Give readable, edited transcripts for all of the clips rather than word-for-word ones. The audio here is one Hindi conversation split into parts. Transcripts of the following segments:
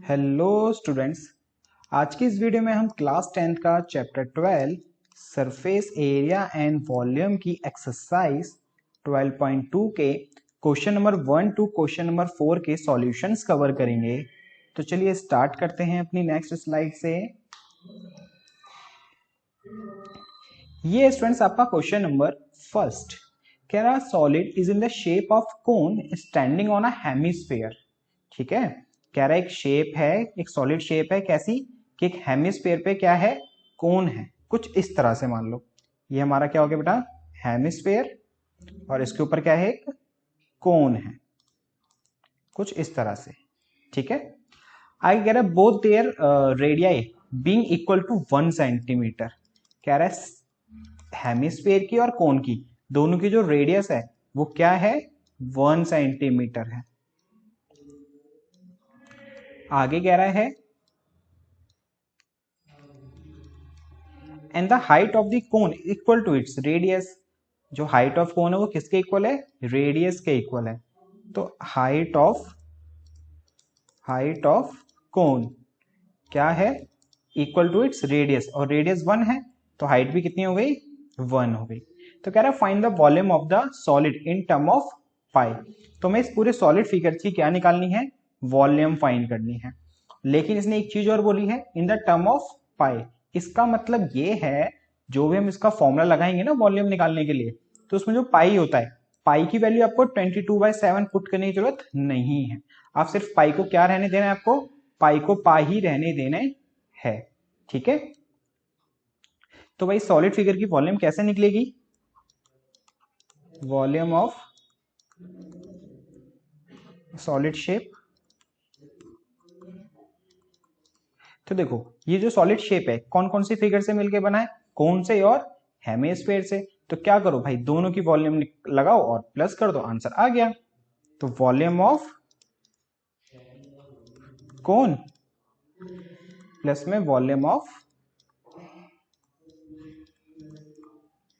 हेलो स्टूडेंट्स, आज की इस वीडियो में हम क्लास 10th का chapter 12 surface area and volume की एक्सरसाइज 12.2 के question number 1 to question number 4 के सॉल्यूशंस कवर करेंगे। तो चलिए स्टार्ट करते हैं अपनी नेक्स्ट स्लाइड से। ये स्टूडेंट्स आपका क्वेश्चन नंबर फर्स्ट कह रहा solid is in the shape of cone standing on a hemisphere. ठीक है, कह रहा है एक शेप है, एक सॉलिड शेप है कैसी कि एक हेमिस्फीयर पे क्या है, कोन है। कुछ इस तरह से मान लो ये हमारा क्या हो गया बेटा, हेमिस्फीयर, और इसके ऊपर क्या है, एक कोन है, कुछ इस तरह से। ठीक है, आगे कह रहा है both their radii being equal to 1 centimetre. कह रहा है हेमिस्फीयर की और कोन की दोनों की जो रेडियस है वो क्या है, 1 सेंटीमीटर है। आगे कह रहा है and the height of the cone equal to its radius. जो हाइट ऑफ कोन है वो किसके इक्वल है, रेडियस के इक्वल है। तो हाइट ऑफ कोन क्या है, इक्वल टू इट्स रेडियस, और रेडियस 1 है तो हाइट भी कितनी हो गई, 1 हो गई। तो कह रहा है find the volume of the solid in term of pi. तो मैं इस पूरे सॉलिड फिगर की क्या निकालनी है, वॉल्यूम फाइंड करनी है। लेकिन इसने एक चीज और बोली है, इन द टर्म ऑफ पाई। इसका मतलब ये है जो भी हम इसका फॉर्मूला लगाएंगे ना वॉल्यूम निकालने के लिए, तो उसमें जो पाई होता है, पाई की वैल्यू आपको 22/7 पुट करने की जरूरत नहीं है। आप सिर्फ पाई को क्या रहने देना है, आपको पाई को पा ही रहने देने है। ठीक है, तो भाई सॉलिड फिगर की वॉल्यूम कैसे निकलेगी, वॉल्यूम ऑफ सॉलिड शेप। तो देखो ये जो सॉलिड शेप है कौन कौन सी फिगर से मिलके बना है, कोन से और हेमिस्फीयर से। तो क्या करो भाई, दोनों की वॉल्यूम लगाओ और प्लस कर दो, आंसर आ गया। तो वॉल्यूम ऑफ कोन प्लस में वॉल्यूम ऑफ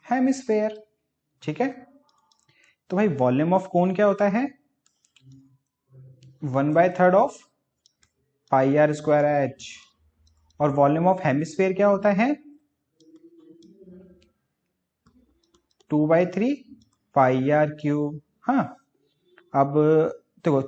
हेमिस्फीयर। ठीक है, तो भाई वॉल्यूम ऑफ कोन क्या होता है, 1/3 of pi r square h, और वॉल्यूम ऑफ हेमिस्फीयर क्या होता है, 2/3 पाई आर क्यूब। हाँ, अब देखो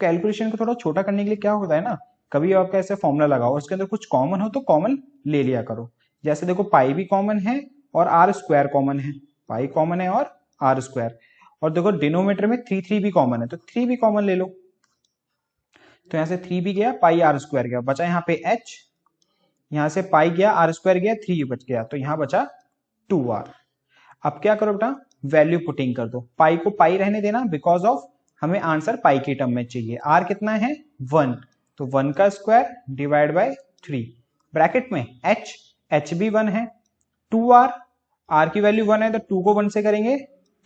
कैलकुलेशन को थोड़ा छोटा करने के लिए क्या होता है ना, कभी आपका ऐसे फॉर्मूला लगाओ उसके अंदर कुछ कॉमन हो तो कॉमन ले लिया करो। जैसे देखो पाई भी कॉमन है और आर स्क्वायर कॉमन है, पाई कॉमन है और आर स्क्वायर, और देखो डिनोमीटर में 3 भी कॉमन है तो 3 भी कॉमन ले लो। तो यहां से 3 भी गया, पाई आर स्क्वायर गया, बचा यहाँ पे एच, यहां से पाई गया, आर स्क्वायर गया, 3 बच गया, तो यहां बचा 2r। अब क्या करो बेटा, वैल्यू पुटिंग कर दो, पाई को पाई रहने देना बिकॉज ऑफ हमें आंसर पाई के टर्म में चाहिए। आर कितना है, 1, तो 1 का स्क्वायर डिवाइड बाय 3, ब्रैकेट में एच भी 1 है, 2r, आर की वैल्यू 1 है तो 2 को 1 से करेंगे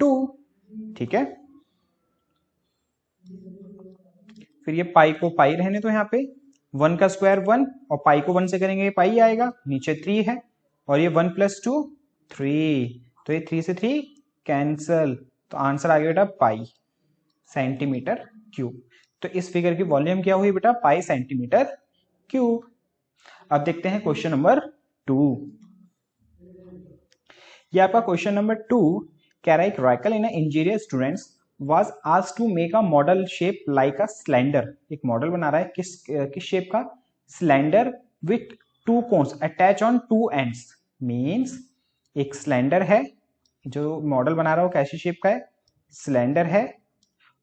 2। ठीक है, फिर ये पाई को पाई रहने तो यहाँ पे 1 का स्क्वायर 1, और पाई को 1 से करेंगे पाई आएगा, नीचे 3 है, और ये 1 + 2 3, तो ये 3 से 3 कैंसल, तो आंसर आ गया बेटा पाई सेंटीमीटर क्यूब। तो इस फिगर की वॉल्यूम क्या हुई बेटा, पाई सेंटीमीटर क्यूब। अब देखते हैं क्वेश्चन नंबर 2। ये आपका क्वेश्चन नंबर 2 कह रहा है एक राइकल in engineer students was asked to make a model shape like a slender। एक मॉडल बना रहा है किस शेप का, slender with 2 cones attach on 2 ends। Means एक स्लेंडर है, जो मॉडल बना रहा है वो कैसी शेप का है, स्लेंडर है,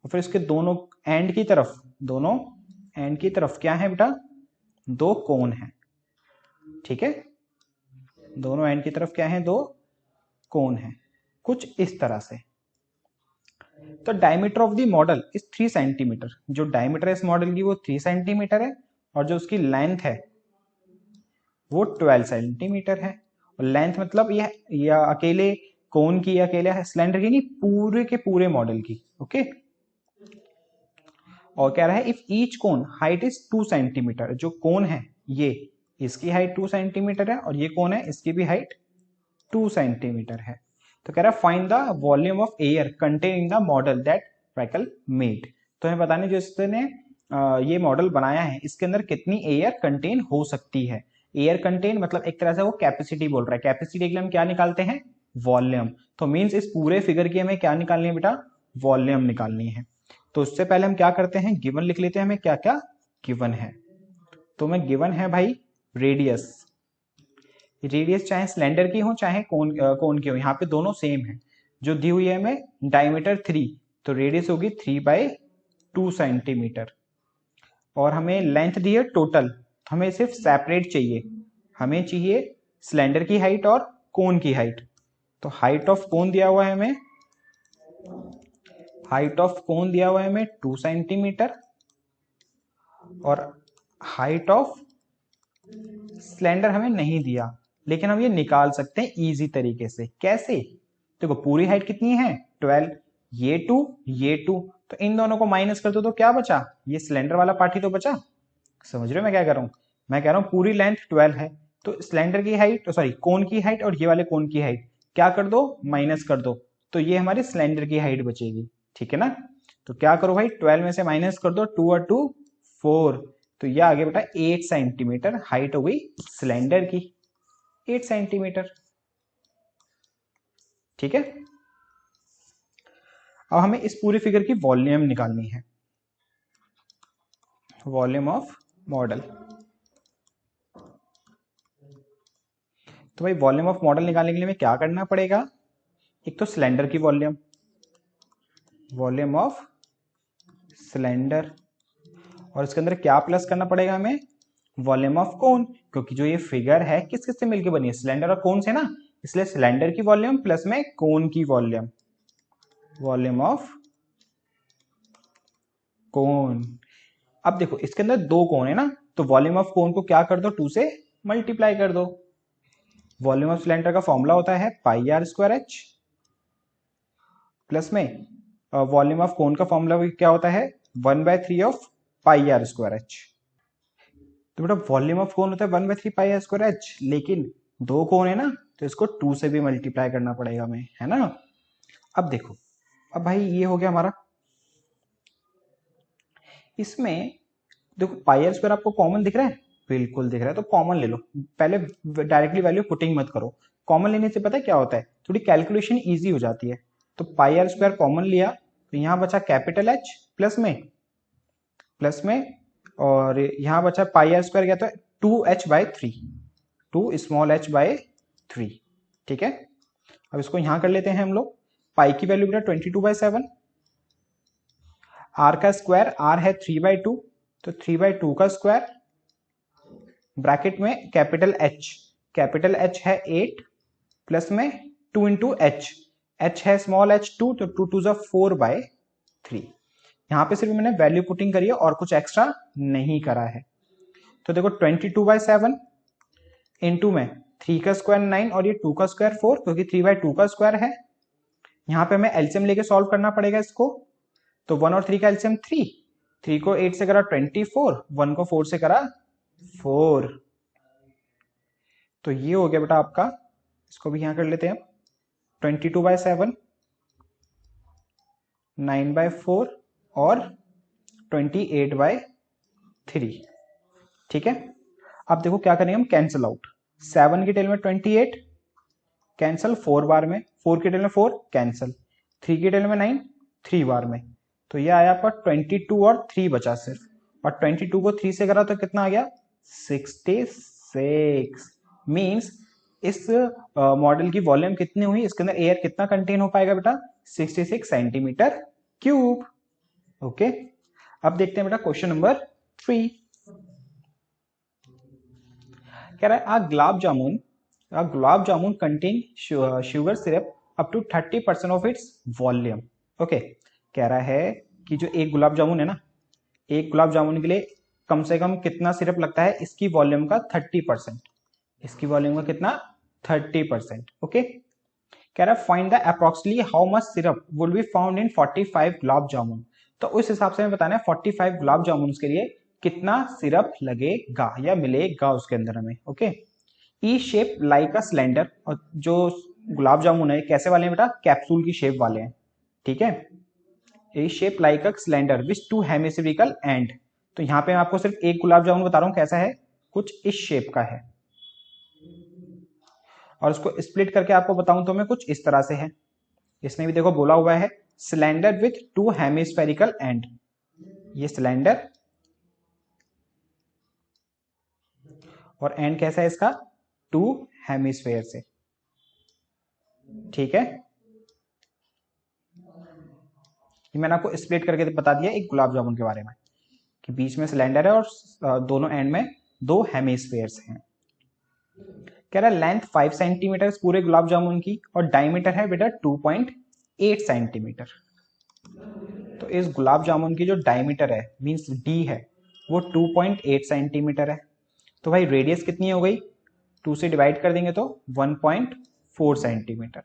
और फिर इसके दोनों एंड की तरफ क्या है बेटा, 2 कोन है। ठीक है, दोनों एंड की तरफ क्या है, 2 कोन है, कुछ इस तरह से। तो diameter of the model is 3 centimetre. जो डायमीटर है इस मॉडल की वो 3 सेंटीमीटर है, और जो उसकी लेंथ है वो 12 सेंटीमीटर है। और लेंथ मतलब ये अकेले कोन की, अकेले सिलेंडर की नहीं, पूरे के पूरे मॉडल की। ओके, और कह रहा है if each cone height is 2 centimetre. जो कोन है ये, इसकी हाइट 2 सेंटीमीटर है, और ये कोन है इसकी भी हाइट 2 सेंटीमीटर है। तो कह रहा है find the volume of air contain in the model that राइकल मेड। तो हमें बताने जो इसने ये मॉडल बनाया है इसके अंदर कितनी एयर कंटेन हो सकती है। एयर कंटेन मतलब एक तरह से वो कैपेसिटी बोल रहा है, कैपेसिटी के लिए हम क्या निकालते हैं, वॉल्यूम। तो मीन्स इस पूरे फिगर की हमें क्या निकालनी है बेटा, वॉल्यूम निकालनी है। तो उससे पहले हम क्या करते हैं, गिवन लिख लेते हैं हमें क्या क्या गिवन है। तो मैं गिवन है भाई रेडियस, रेडियस चाहे सिलेंडर की हो चाहे कोन की हो, यहाँ पे दोनों सेम है। जो दी हुई है हमें डायमीटर 3, तो रेडियस होगी 3/2 सेंटीमीटर। और हमें लेंथ दी है टोटल, हमें सिर्फ सेपरेट चाहिए, हमें चाहिए सिलेंडर की हाइट और कोन की हाइट। तो हाइट ऑफ कोन दिया हुआ है हमें, हाइट ऑफ कोन दिया हुआ है हमें 2 सेंटीमीटर, और हाइट ऑफ सिलेंडर हमें नहीं दिया, लेकिन हम ये निकाल सकते हैं इजी तरीके से। कैसे, देखो पूरी हाइट कितनी है 12, ये 2 ये 2, तो इन दोनों को माइनस कर दो तो क्या बचा, ये सिलेंडर वाला पार्ट ही तो बचा। समझ रहे हो मैं क्या कह रहा हूं, मैं कह रहा हूं पूरी लेंथ 12 है, तो सिलेंडर की हाइट सॉरी कोन की हाइट और ये वाले कोन की हाइट क्या कर दो, माइनस कर दो, तो ये हमारी सिलेंडर की हाइट बचेगी। ठीक है ना, तो क्या करो भाई 12 में से माइनस कर दो, 2 और 2 4, तो ये आगे बेटा 8 सेंटीमीटर हाइट हो गई सिलेंडर की, 8 सेंटीमीटर। ठीक है, अब हमें इस पूरी फिगर की वॉल्यूम निकालनी है, वॉल्यूम ऑफ मॉडल। तो भाई वॉल्यूम ऑफ मॉडल निकालने के लिए हमें क्या करना पड़ेगा, एक तो सिलेंडर की वॉल्यूम, वॉल्यूम ऑफ सिलेंडर, और इसके अंदर क्या प्लस करना पड़ेगा हमें, वॉल्यूम ऑफ कोन, क्योंकि जो ये फिगर है किस किस से मिलकर बनी है, सिलेंडर और कोन से ना, इसलिए सिलेंडर की वॉल्यूम प्लस में कोन की वॉल्यूम, वॉल्यूम ऑफ कोन। अब देखो इसके अंदर दो कोन है ना, तो वॉल्यूम ऑफ कोन को क्या कर दो, 2 से मल्टीप्लाई कर दो। वॉल्यूम ऑफ सिलेंडर का फॉर्मूला होता है pi r square h, plus में वॉल्यूम ऑफ कोन का फॉर्मूला क्या होता है 1/3 of pi r square h. तो बेटा वॉल्यूम ऑफ कोन होता है 1/3 पाई आर स्क्वायर एच, लेकिन दो कोन है ना, तो इसको 2 से भी मल्टीप्लाई करना पड़ेगा हमें, है ना। अब देखो, अब भाई ये हो गया हमारा, इसमें देखो पाई आर स्क्वायर आपको कॉमन दिख रहा है, बिल्कुल दिख रहा है, तो कॉमन ले लो। पहले डायरेक्टली वैल्यू पुटिंग मत करो, कॉमन लेने से पता है क्या होता है, थोड़ी कैलकुलेशन इजी हो जाती है। तो पाई आर स्क्वायर कॉमन लिया, तो यहां बचा कैपिटल एच प्लस में, और यहां बचा पाई आर स्क्वायर क्या था 2h/3, 2 स्मॉल h बाय 3। ठीक है, अब इसको यहां कर लेते हैं हम लोग, पाई की वैल्यू बेटा 22/7, आर का स्क्वायर, आर है 3/2, तो 3/2 का स्क्वायर, ब्रैकेट में कैपिटल एच है 8, प्लस में 2 इंटू एच है स्मॉल h 2, तो 2 2 4/3। यहां पे सिर्फ मैंने वैल्यू पुटिंग करी है और कुछ एक्स्ट्रा नहीं करा है। तो देखो 22/7 इंटू में 3 का स्क्वायर 9 और ये 2 का स्क्वायर 4, क्योंकि 3/2 का स्क्वायर है। यहाँ पे हमें एलसीएम लेके सॉल्व करना पड़ेगा इसको, तो 1 और 3 का एलसीएम 3, 3 को 8 से करा 24, 1 को 4 से करा 4, तो ये हो गया बेटा आपका, इसको भी यहां कर लेते हैं 22/7, 9/4 और 28/3। ठीक है, अब देखो क्या करेंगे हम, कैंसिल आउट, 7 की टेल में 28 कैंसिल, 4 बार में, 4 की टेल में 4 कैंसिल, 3 की टेल में 9 3 बार में, तो ये आया आपका 22 और 3 बचा सिर्फ, और 22 को 3 से करा तो कितना आ गया 66। मीन्स इस मॉडल की वॉल्यूम कितनी हुई, इसके अंदर एयर कितना कंटेन हो पाएगा बेटा 66 सेंटीमीटर क्यूब। ओके, अब देखते हैं बेटा क्वेश्चन नंबर 3। कह रहा है a gulab jamun contain sugar syrup up to 30% of its volume. Okay, कह रहा है कि जो एक गुलाब जामुन है ना, एक गुलाब जामुन के लिए कम से कम कितना सिरप लगता है, इसकी वॉल्यूम का 30%, इसकी वॉल्यूम का कितना 30%। ओके, कह रहा है find the approximately how much syrup would be found in 45 gulab jamun. तो उस हिसाब से हमें बताना है 45 गुलाब जामुन के लिए कितना सिरप लगेगा या मिलेगा उसके अंदर हमें। Okay, E shape like a cylinder, और जो गुलाब जामुन है कैसे वाले हैं बेटा, कैप्सूल की शेप वाले हैं। ठीक है, a shape like a cylinder which two hemispherical end, तो यहाँ पे मैं आपको सिर्फ एक गुलाब जामुन बता रहा हूँ कैसा है, कुछ इस शेप का है। और उसको स्प्लिट करके आपको बताऊं तो मैं कुछ इस तरह से है। इसमें भी देखो बोला हुआ है cylinder with to hemispherical and, ये सिलेंडर और एंड कैसा है इसका, टू हेमिस्फेयर से। ठीक है, ये मैंने आपको स्प्लिट करके बता दिया एक गुलाब जामुन के बारे में कि बीच में सिलेंडर है और दोनों एंड में दो हेमिस्फेयर्स हैं। कह रहा है लेंथ 5 सेंटीमीटर पूरे गुलाब जामुन की और डायमीटर है बेटा 2.8 सेंटीमीटर। तो इस गुलाब जामुन की जो डायमीटर है मींस डी है वो 2.8 सेंटीमीटर है। तो भाई रेडियस कितनी हो गई, 2 से डिवाइड कर देंगे तो 1.4 सेंटीमीटर।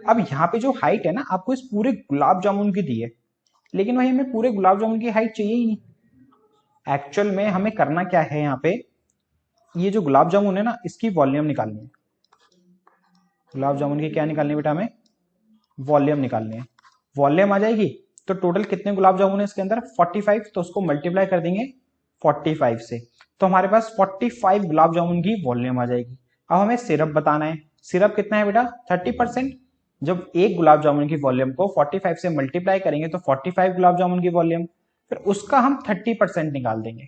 अब यहाँ पे जो हाइट है ना आपको इस पूरे गुलाब जामुन की दी है, लेकिन भाई हमें पूरे गुलाब जामुन की हाइट चाहिए ही नहीं। एक्चुअल में हमें करना क्या है, यहाँ पे ये जो गुलाब जामुन है ना इसकी वॉल्यूम निकालनी है। गुलाब जामुन की क्या निकालनी है बेटा, हमें वॉल्यूम निकालनी है। वॉल्यूम आ जाएगी तो टोटल कितने गुलाब जामुन है इसके अंदर 45, तो उसको मल्टीप्लाई कर देंगे 45 से, तो हमारे पास 45 गुलाब जामुन की वॉल्यूम आ जाएगी। अब हमें सिरप बताना है, सिरप कितना है बेटा 30%। जब एक गुलाब जामुन की वॉल्यूम को 45 से मल्टीप्लाई करेंगे तो 45 गुलाब जामुन की वॉल्यूम, फिर उसका हम 30% निकाल देंगे,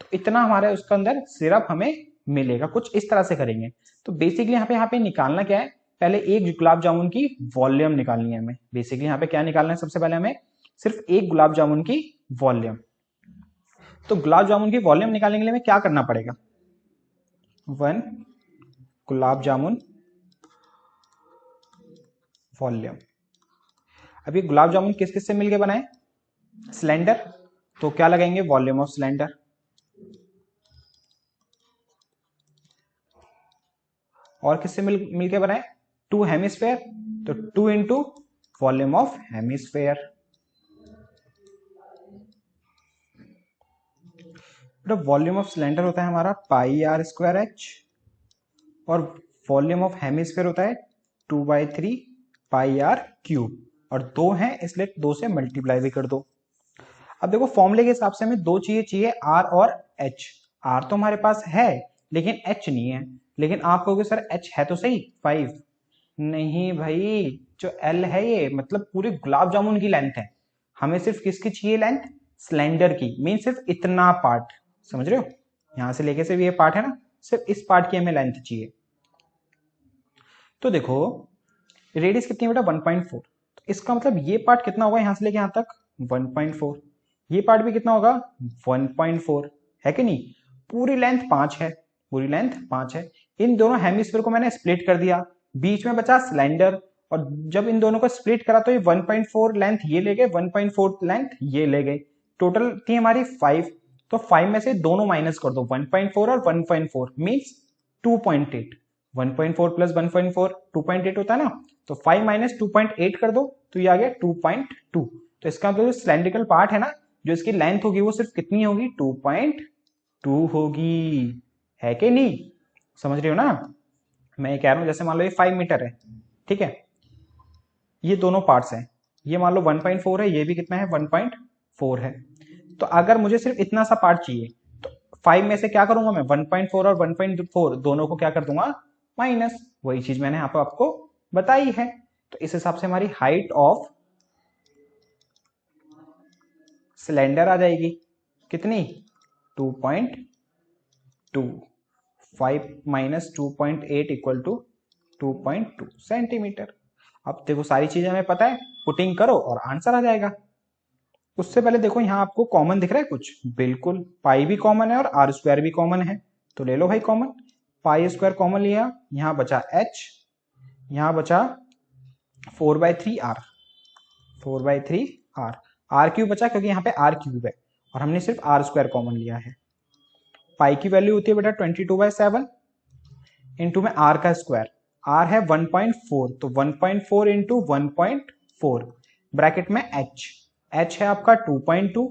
तो इतना हमारे उसके अंदर सिरप हमें मिलेगा। कुछ इस तरह से करेंगे। तो बेसिकली यहाँ पे निकालना क्या है, पहले एक गुलाब जामुन की वॉल्यूम निकालनी है हमें। बेसिकली यहाँ पे क्या निकालना है, सबसे पहले हमें सिर्फ एक गुलाब जामुन की वॉल्यूम। तो गुलाब जामुन की वॉल्यूम निकालने के लिए हमें क्या करना पड़ेगा, 1 गुलाब जामुन वॉल्यूम। अब ये गुलाब जामुन किस किस से मिलके बनाए, सिलेंडर, तो क्या लगाएंगे वॉल्यूम ऑफ सिलेंडर। और किससे मिलके बनाए, टू हेमिस्फेयर, तो 2 इंटू वॉल्यूम ऑफ हेमिस्फेयर। तो वॉल्यूम ऑफ सिलेंडर होता है हमारा पाई आर स्क्वायर एच, और वॉल्यूम ऑफ हेमिस्फेयर होता है 2/3 पाई आर क्यूब, और दो हैं इसलिए 2 से मल्टीप्लाई भी कर दो। अब देखो फॉर्मूले के हिसाब से हमें दो चीजें चाहिए, आर और एच। आर तो हमारे पास है लेकिन एच नहीं है। लेकिन आप कहोगे सर एच है तो सही 5, नहीं भाई, जो एल है ये मतलब पूरे गुलाब जामुन की लेंथ है। हमें सिर्फ किसकी चाहिए लेंथ, सिलेंडर की, मीन सिर्फ इतना पार्ट, समझ रहे हो, यहां से लेके सिर्फ ये पार्ट है ना, सिर्फ इस पार्ट की हमें लेंथ चाहिए। तो देखो रेडियस कितनी है बेटा 1.4, तो इसका मतलब ये पार्ट कितना होगा यहां से लेके यहां तक 1.4, ये पार्ट भी कितना होगा 1.4, है कि नहीं। पूरी लेंथ 5 है, पूरी लेंथ 5 है। इन दोनों हेमिस्फीयर को मैंने स्प्लिट कर दिया, बीच में बचा सिलेंडर, और जब इन दोनों को स्प्लिट करा तो ये 1.4 लेंथ ये ले गए, 1.4 लेंथ ये ले गए, टोटल थी हमारी 5। तो 5 में से दोनों माइनस कर दो, 1.4 और 1.4 मीन्स 2.8, 1.4 प्लस 1.4 2.8 होता है ना, तो 5 माइनस 2.8 कर दो तो ये आ गया 2.2। तो इसका मतलब जो सिलेंड्रिकल पार्ट है ना, जो इसकी लेंथ होगी वो सिर्फ कितनी होगी 2.2 होगी, है कि नहीं, समझ रहे हो ना। मैं ये कह रहा हूं जैसे मान लो ये 5 मीटर है, ठीक है, ये दोनों पार्ट्स हैं, ये मान लो 1.4 है, ये भी कितना है 1.4 है। तो अगर मुझे सिर्फ इतना सा पार्ट चाहिए तो 5 में से क्या करूंगा मैं 1.4 और 1.4 दोनों को क्या कर दूंगा माइनस, वही चीज मैंने यहाँ पे आपको बताई है। तो इस हिसाब से हमारी हाइट ऑफ सिलेंडर आ जाएगी कितनी 2.2, 5 माइनस 2.8 इक्वल टू 2.2 सेंटीमीटर। अब देखो सारी चीजें हमें पता है, पुटिंग करो और आंसर आ जाएगा। उससे पहले देखो यहाँ आपको कॉमन दिख रहा है कुछ, बिल्कुल पाई भी कॉमन है और आर स्क्वायर भी कॉमन है, तो ले लो भाई कॉमन। पाई स्क्वायर कॉमन लिया, यहाँ बचा एच, यहाँ बचा 4/3 आर, 4/3 आर, आर क्यूब बचा क्योंकि यहाँ पे आर क्यूब है और हमने सिर्फ आर स्क्वायर कॉमन लिया है। पाई की वैल्यू होती है बेटा 22/7 इंटू में आर का स्क्वायर, आर है 1.4 तो 1.4 इंटू 1.4 ब्रैकेट में एच, एच है आपका 2.2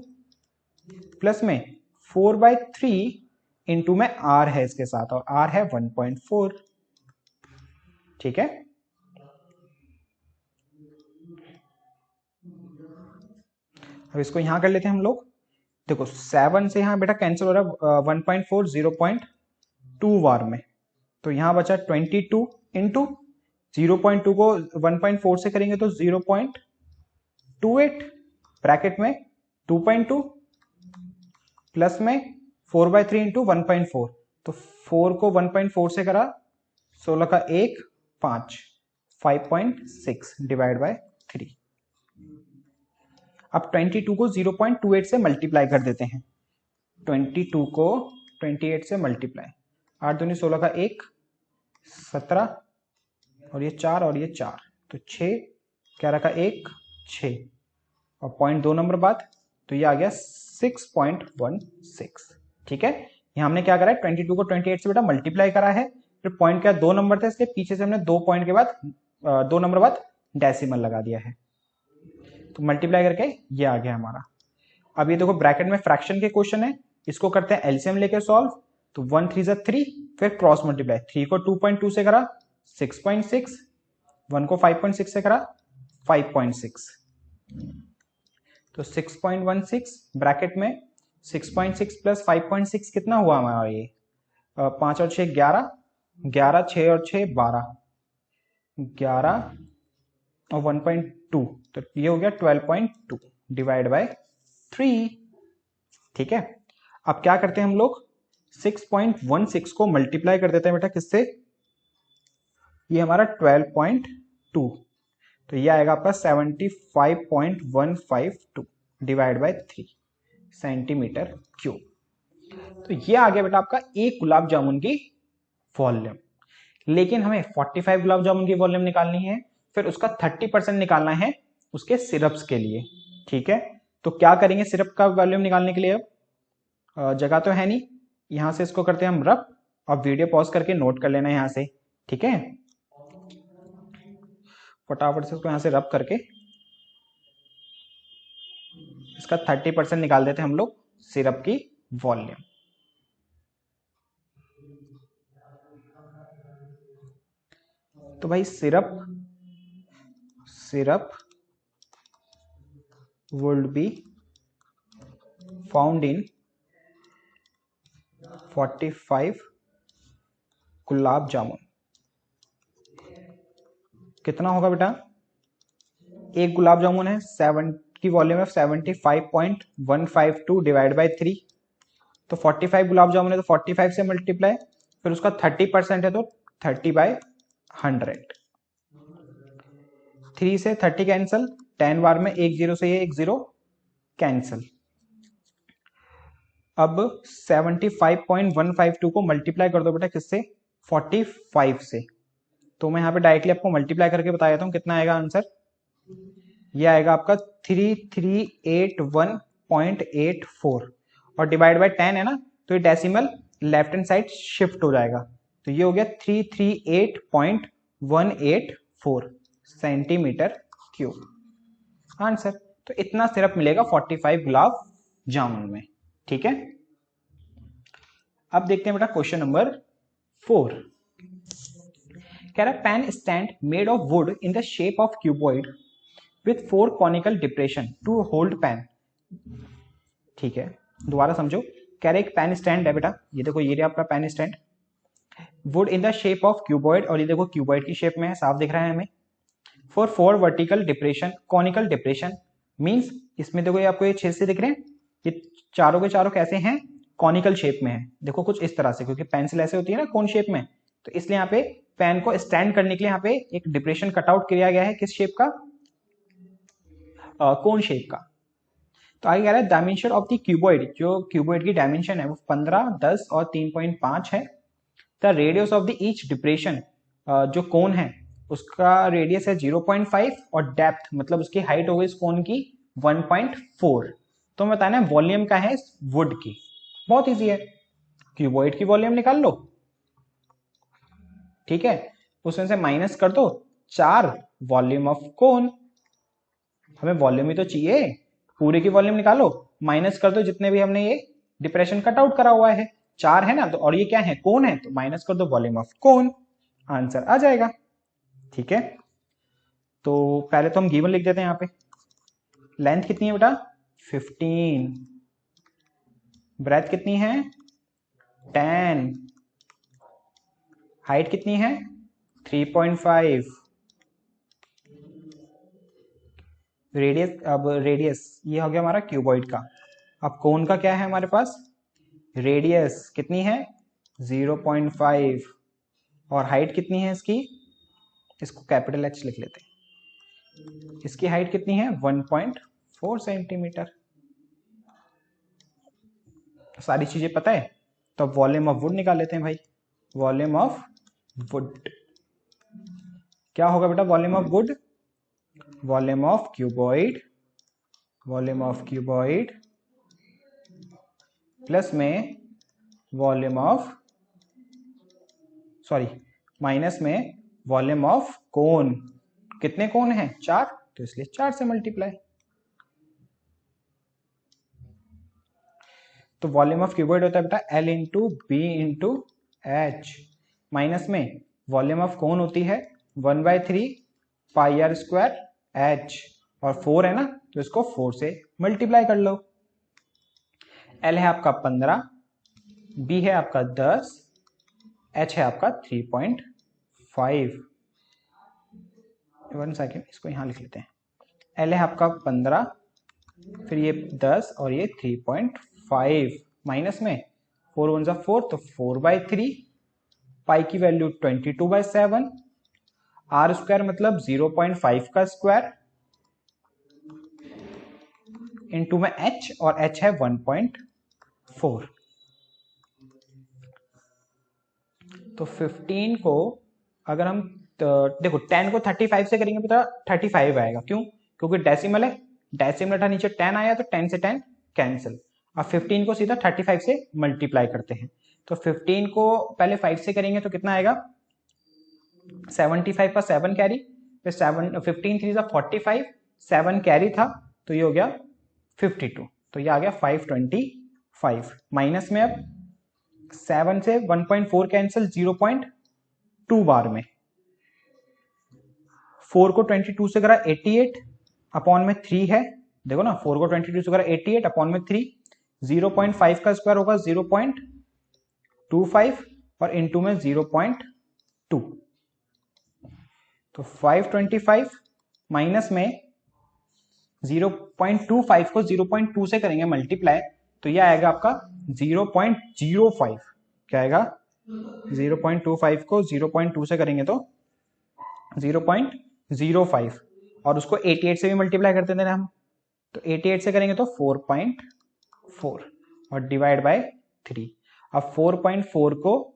प्लस में 4/3 इंटू में आर है इसके साथ और आर है 1.4, ठीक है। अब इसको यहां कर लेते हैं हम लोग, देखो 7 से यहाँ बेटा कैंसिल हो रहा है 1.4 0.2 वार में, तो यहाँ बचा 22 इंटू 0.2 को 1.4 से करेंगे तो 0.28 ब्रैकेट में 2.2 प्लस में 4/3 इंटू 1.4, तो 4 को 1.4 से करा 16 का 1 5 5.6 डिवाइड बाय 3। अब 22 को 0.28 से मल्टीप्लाई कर देते हैं, 22 को 28 से मल्टीप्लाई, 8 दूनी 16 का 1 17 और ये 4 और ये 4, तो 6 11 का 1 6 और 0.2 नंबर बाद, तो ये आ गया 6.16। ठीक है, यहाँ हमने क्या करा है 22 को 28 से बेटा मल्टीप्लाई करा है, फिर पॉइंट क्या 2 नंबर थे इसलिए पीछे से हमने 2 पॉइंट के बाद 2 नंबर बाद डेसिमल लगा दिया है, तो मल्टीप्लाई करके ये आ गया हमारा। अब ये देखो ब्रैकेट में फ्रैक्शन के क्वेश्चन है, इसको करते हैं एलसीएम लेके सॉल्व, तो 1 3 3, फिर क्रॉस मल्टीप्लाई, 3 को 2.2 से करा 6.6, 1 को 5.6 से करा 5.6, तो 6.16 ब्रैकेट में 6.6 प्लस 5.6 कितना हुआ हमारा ये 5 और 6 11, 11 6 और 6 12, 11 और 1.2, तो ये हो गया 12.2 डिवाइड बाय 3। ठीक है, अब क्या करते हैं हम लोग 6.16 को मल्टीप्लाई कर देते हैं बेटा किससे, ये हमारा 12.2, तो ये आएगा आपका 75.152 डिवाइड बाय 3 सेंटीमीटर क्यूब। तो ये आ गया बेटा आपका एक गुलाब जामुन की वॉल्यूम, लेकिन हमें 45 गुलाब जामुन की वॉल्यूम निकालनी है, फिर उसका 30% निकालना है उसके सिरप्स के लिए। ठीक है, तो क्या करेंगे सिरप का वॉल्यूम निकालने के लिए, अब जगह तो है नहीं, यहां से इसको करते हैं हम रब, और वीडियो पॉज करके नोट कर लेना यहां से। ठीक है, फटाफट से इसको यहां से रब करके इसका 30% निकाल देते हैं हम लोग सिरप की वॉल्यूम। तो भाई syrup would be found in 45 gulab jamun. कितना होगा बेटा, एक गुलाब जामुन है 7 की वॉल्यूम है 75.152 डिवाइड बाय 3, तो 45 गुलाब जामुन है तो 45 से मल्टीप्लाई, फिर उसका 30% है तो 30/100, 3 से 30 कैंसिल, 10 बार में 1 0 से ये 1 0 कैंसिल। अब 75.152 को मल्टीप्लाई कर दो बेटा किससे, 45 से, तो मैं यहाँ पे डायरेक्टली आपको मल्टीप्लाई करके बता देता हूँ कितना आएगा आंसर, ये आएगा आपका 3381.84, और डिवाइड बाय 10 है ना, तो ये decimal left hand side shift हो जाएगा, तो ये हो गया 338.184 सेंटीमीटर क्यूब आंसर। तो इतना सिरप मिलेगा 45 गुलाब जामुन में। ठीक है, अब देखते हैं बेटा क्वेश्चन नंबर 4। कह रहा है pen stand made of wood in the shape of cuboid with 4 conical depression to hold pen. ठीक है, दोबारा समझो, कह रहे एक पेन स्टैंड है बेटा, ये देखो ये आपका pen stand, wood in the shape of cuboid, और ये देखो क्यूबॉइड की शेप में है, साफ दिख रहा है हमें, for 4 vertical depression conical depression means, इसमें देखो ये आपको ये 6 से दिख रहे हैं, ये चारों के चारों कैसे हैं, कॉनिकल शेप में है, देखो कुछ इस तरह से, क्योंकि पेंसिल ऐसे होती है ना कोन शेप में, तो इसलिए यहाँ पे पेन को स्टैंड करने के लिए यहाँ पे एक डिप्रेशन कटआउट किया गया है, किस शेप का, कोन शेप का। तो आगे कह रहा है डायमेंशन ऑफ द क्यूबॉइड, जो क्यूबॉइड की डायमेंशन है वो 15 10 और 3.5 है। The radius of the each depression, जो कोन है उसका रेडियस है 0.5 और डेप्थ मतलब उसकी हाइट हो गई इस कोन की 1.4। तो बताना है वॉल्यूम का है वुड की, बहुत इजी है, क्यूबॉइड की वॉल्यूम निकाल लो। ठीक है, उसमें से माइनस कर दो 4 वॉल्यूम ऑफ कोन, हमें वॉल्यूम ही तो चाहिए, पूरे की वॉल्यूम निकालो, माइनस कर दो जितने भी हमने ये डिप्रेशन कट आउट करा हुआ है, 4 है ना, तो और ये क्या है कोन है, तो माइनस कर दो वॉल्यूम ऑफ कोन, आंसर आ जाएगा। ठीक है, तो पहले तो हम गिवन लिख देते हैं यहाँ पे, लेंथ कितनी है बेटा 15, ब्रेथ कितनी है 10, हाइट कितनी है 3.5, रेडियस, अब रेडियस ये हो गया हमारा क्यूबॉइड का। अब कोन का क्या है हमारे पास, रेडियस कितनी है 0.5 और हाइट कितनी है इसकी, इसको कैपिटल एच लिख लेते हैं, इसकी हाइट कितनी है 1.4 सेंटीमीटर। सारी चीजें पता है, तो वॉल्यूम ऑफ वुड निकाल लेते हैं भाई। वॉल्यूम ऑफ वुड क्या होगा बेटा, volume of would, volume of cuboid, volume of cuboid plus में वॉल्यूम ऑफ, सॉरी माइनस में वॉल्यूम ऑफ कोन। कितने कोन हैं 4, तो इसलिए 4 से मल्टीप्लाई। तो वॉल्यूम ऑफ क्यूबॉइड होता है बेटा L into b into h, minus में वॉल्यूम ऑफ कोन होती है 1/3 पाई आर स्क्वायर एच, और 4 है ना तो इसको 4 से मल्टीप्लाई कर लो। L है आपका 15, B है आपका 10, H है आपका 3.5। 1 सेकेंड, इसको यहां लिख लेते हैं। L है आपका 15, फिर ये 10 और ये 3.5, माइनस में 4 1 4 तो 4/3, पाई की वैल्यू 22/7, आर स्क्वायर मतलब 0.5 का स्क्वायर इनटू में h, और h है 1.4। तो 15 को अगर हम देखो 10 को 35 से करेंगे तो 35 आएगा, क्यों, क्योंकि डेसिमल है, डेसिमल था नीचे 10 आया तो 10 से 10 कैंसिल। अब 15 को सीधा 35 से मल्टीप्लाई करते हैं, तो 15 को पहले 5 से करेंगे तो कितना आएगा 75 का 7 कैरी, फिर 7 15 3 45, 7 कैरी था तो ये हो गया 52, तो ये आ गया 525, माइनस में अब 7 से 1.4 कैंसिल 0.2 बार में, 4 को 22 से करा 88 अपॉन में 3 है, देखो ना 4 को 22 से करा 88 अपॉन में 3, 0.5 का स्क्वायर होगा 0.25 और इनटू में 0.2, तो 525 माइनस में 0.25 को 0.2 से करेंगे मल्टीप्लाई, तो यह आएगा आपका 0.05। क्या आएगा 0.25 को 0.2 से करेंगे तो 0.05, और उसको 88 से भी मल्टीप्लाई करते थे ना हम, तो 88 से करेंगे तो 4.4 और डिवाइड बाय 3। अब 4.4 को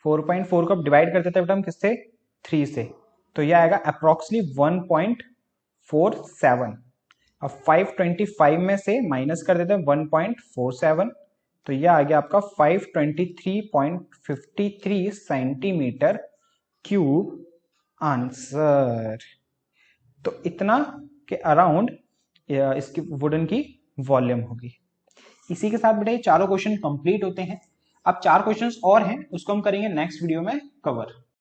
अब डिवाइड करते थे बेटा हम किससे 3 से, तो यह आएगा अप्रोक्सीमेटली 1.47। अब 525 में से माइनस कर देते हैं 1.47, तो यह आ गया आपका 523.53 सेंटीमीटर क्यूब आंसर। तो इतना के अराउंड इसकी वुडन की वॉल्यूम होगी। इसी के साथ बेटा ये चारों क्वेश्चन कंप्लीट होते हैं। अब 4 क्वेश्चंस और हैं, उसको हम करेंगे नेक्स्ट वीडियो में कवर।